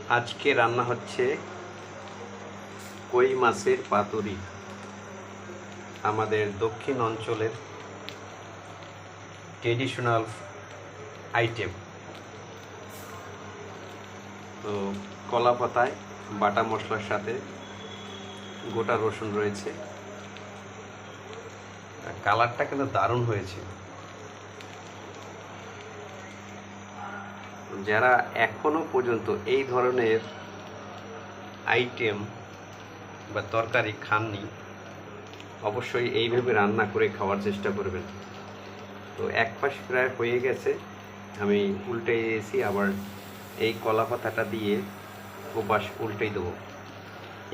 আজকে রান্না হচ্ছে কই মাছের পাতুরি। আমাদের দক্ষিণ অঞ্চলের ট্রেডিশনাল আইটেম। তো কলা পাতায় বাটা মশলার সাথে গোটা রসুন রয়েছে। কালারটা কিন্তু দারুণ হয়েছে। যারা এখনো পর্যন্ত এই ধরনের আইটেম বা তরকারি খাননি, অবশ্যই এইভাবে রান্না করে খাওয়ার চেষ্টা করবেন। তো এক পাশ প্রায় হয়ে গেছে, আমি উল্টে দিয়েছি। আবার এই কলা পাতাটা দিয়ে ওপাশ উল্টেই দেবো।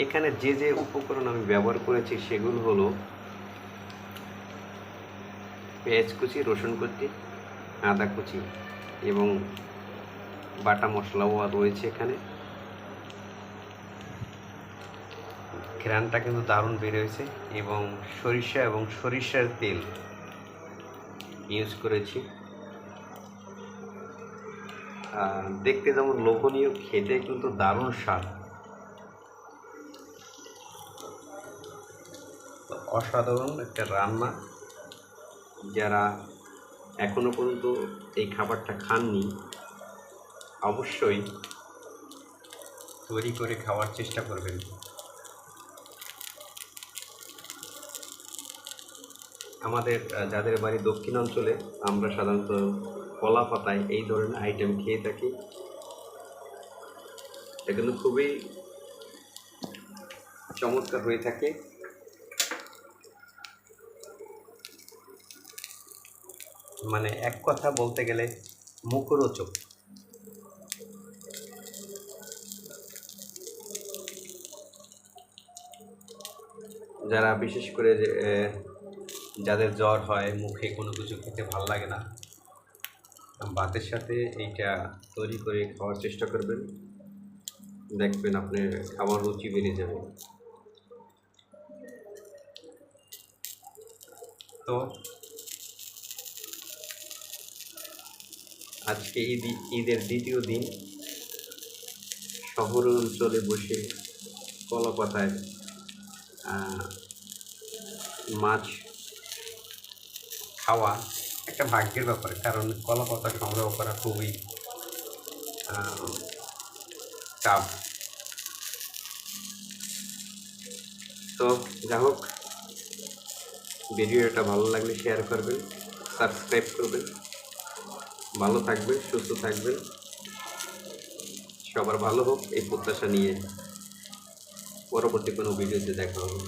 এখানে যে যে উপকরণ আমি ব্যবহার করেছি সেগুলো হলো পেঁয়াজ কুচি, রসুন কুচি, আদা কুচি এবং বাটা মশলাও রয়েছে এখানে। ঘ্রাণটা কিন্তু দারুণ বের হয়েছে এবং সরিষা এবং সরিষার তেল ইউজ করেছি। দেখতে যেমন লোভনীয়, খেতে কিন্তু দারুণ স্বাদ। অসাধারণ একটা রান্না। যারা এখনো পর্যন্ত এই খাবারটা খাননি, অবশ্যই তৈরি করে খাওয়ার চেষ্টা করবেন। আমাদের যাদের বাড়ি দক্ষিণ অঞ্চলে, আমরা সাধারণত কলা পাতায় এই ধরনের আইটেম খেয়ে থাকি। এটা কিন্তু খুবই চমৎকার হয়ে থাকে। মানে এক কথা বলতে গেলে মুখরোচক। যারা বিশেষ করে যাদের জ্বর হয়, মুখে কোনো কিছু খেতে ভালো লাগে না, ভাতের সাথে এইটা তৈরি করে খাওয়ার চেষ্টা করবেন। দেখবেন আপনার খাওয়ার রুচি বেড়ে যাবে। তো আজকে ঈদের দ্বিতীয় দিন শহর অঞ্চলে বসে কলা পাতায় মাছ খাওয়া একটা ভাগ্যের ব্যাপার, কারণ কলা পাতা সংগ্রহ করা খুবই টাফ। তো যাই হোক, ভিডিওটা ভালো লাগলে শেয়ার করবেন, সাবস্ক্রাইব করবেন। ভালো থাকবেন, সুস্থ থাকবেন, সবার ভালো হোক এই প্রত্যাশা নিয়ে পরবর্তী কোনো ভিডিওতে দেখা হবে।